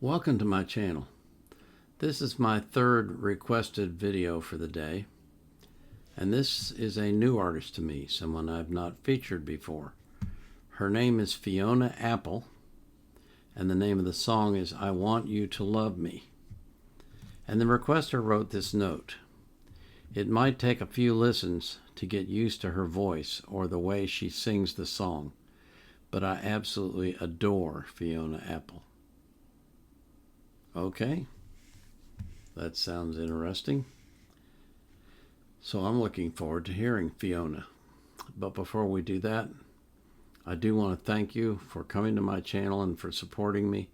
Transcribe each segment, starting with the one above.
Welcome to my channel. This is my third requested video for the day, and this is a new artist to me, someone I've not featured before. Her name is Fiona Apple, and the name of the song is I Want You to Love Me. And the requester wrote this note: it might take a few listens to get used to her voice or the way she sings the song, but I absolutely adore Fiona Apple. Okay, that sounds interesting. So I'm looking forward to hearing Fiona. But before we do that, I do want to thank you for coming to my channel and for supporting me,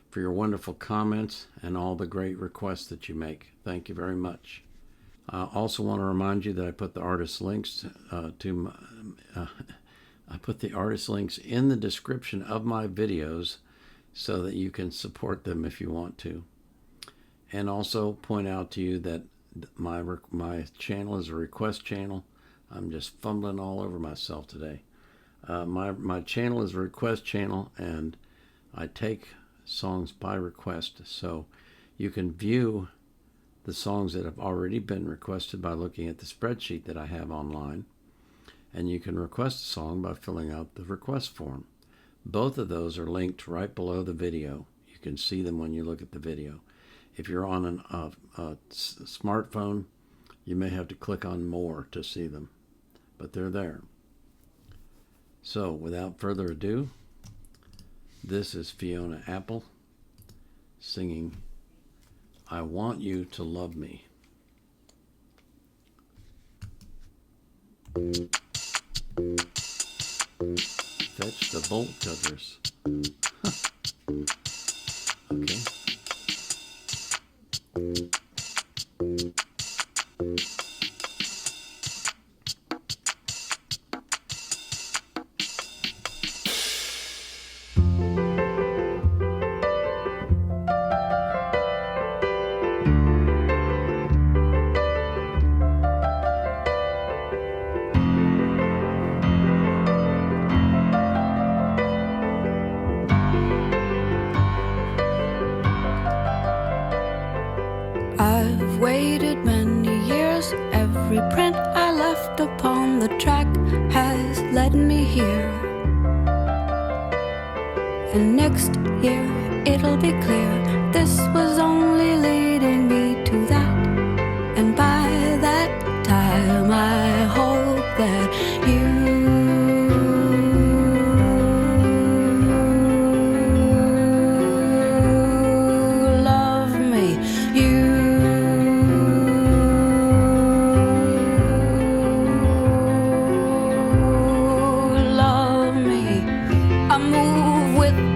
for your wonderful comments and all the great requests that you make. Thank you very much. I also want to remind you that I put the artist links I put the artist links in the description of my videos so that you can support them if you want to. And also point out to you that my channel is a request channel. I'm just fumbling all over myself today. My channel is a request channel, and I take songs by request. So you can view the songs that have already been requested by looking at the spreadsheet that I have online. And you can request a song by filling out the request form. Both of those are linked right below the video. You can see them when you look at the video. If you're on a smartphone, you may have to click on more to see them, but they're there. So without further ado, this is Fiona Apple singing I Want You to Love Me. Fetch the bolt cutters. Okay. I've waited many years. Every print I left upon the track has led me here. And next year it'll be clear this was only leading me to that. And by that time I hope that you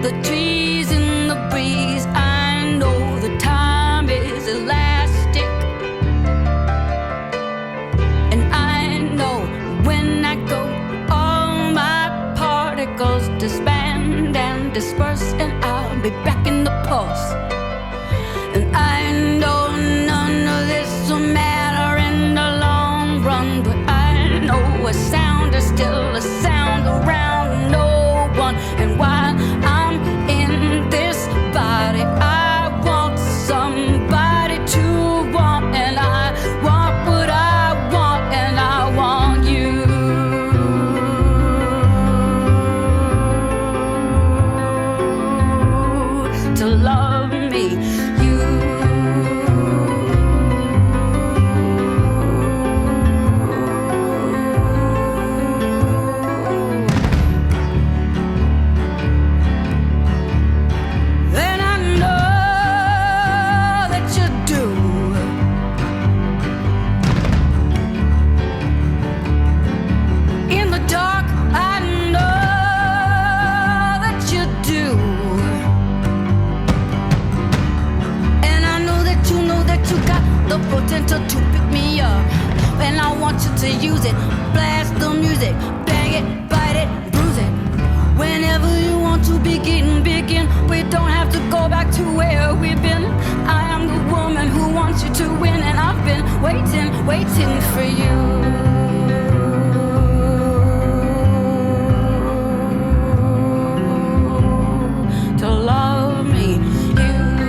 the trees in the breeze. I know the time is elastic, and I know when I go all my particles disband and disperse, and I'll be back in the pulse. And I know none of this will matter in the long run, but I know a sound is still a sound around no one. And while I'm in this body, I want somebody to want, and I want what I want, and I want you to love me. Potential to pick me up, and I want you to use it. Blast the music, bang it, bite it, bruise it. Whenever you want to begin. We don't have to go back to where we've been. I am the woman who wants you to win, and I've been waiting for you. To love me, you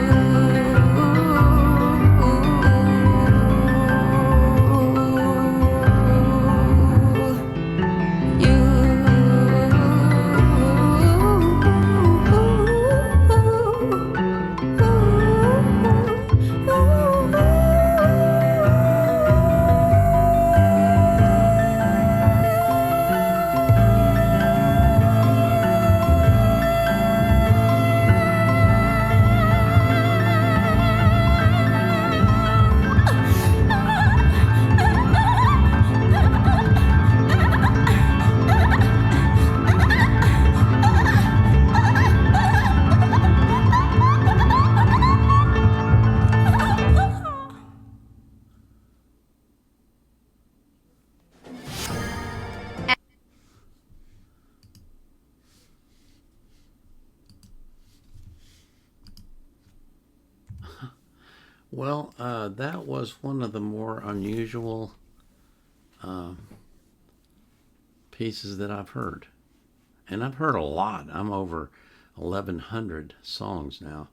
Well, that was one of the more unusual pieces that I've heard. And I've heard a lot. I'm over 1,100 songs now.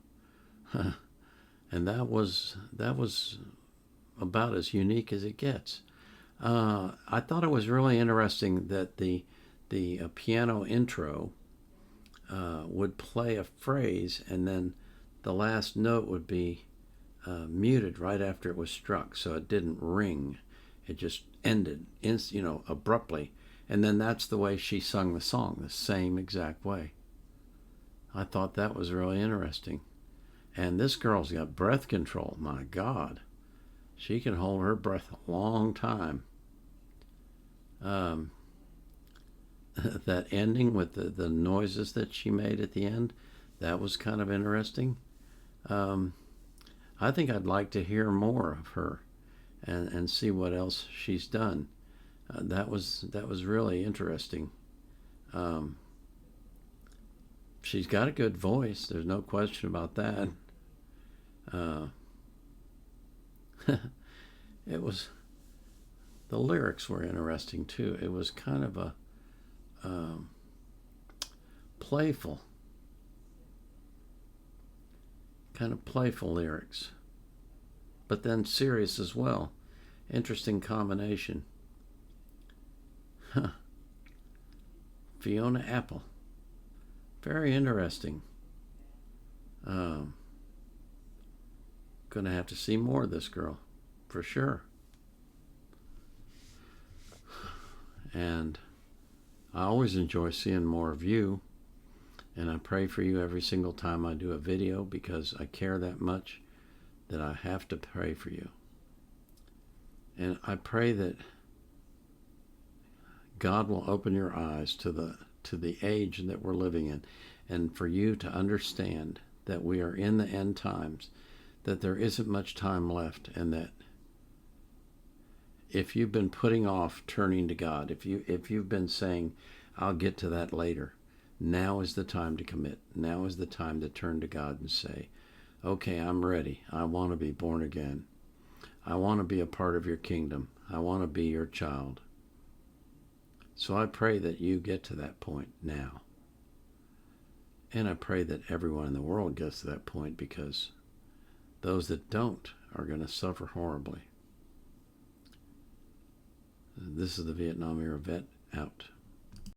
And that was about as unique as it gets. I thought it was really interesting that the piano intro would play a phrase, and then the last note would be muted right after it was struck, so it didn't ring. It just ended, abruptly. And then that's the way she sung the song, the same exact way. I thought that was really interesting. And this girl's got breath control. My God, she can hold her breath a long time. Um, that ending with the noises that she made at the end, that was kind of interesting. Um, I think I'd like to hear more of her and see what else she's done. That was really interesting. Um, she's got a good voice. There's no question about that. Uh, it was the lyrics were interesting too. It was kind of a um, playful, kind of playful lyrics, but then serious as well. Interesting combination. Huh. Fiona Apple. Very interesting. Um, Gonna have to see more of this girl, for sure. And I always enjoy seeing more of you. And I pray for you every single time I do a video because I care that much that I have to pray for you. And I pray that God will open your eyes to the age that we're living in, and for you to understand that we are in the end times, that there isn't much time left, and that if you've been putting off turning to God, if you've been saying, I'll get to that later, now is the time to commit. Now is the time to turn to God and say, okay, I'm ready. I want to be born again. I want to be a part of your kingdom. I want to be your child. So I pray that you get to that point now. And I pray that everyone in the world gets to that point, because those that don't are going to suffer horribly. This is the Vietnam Era Vet out.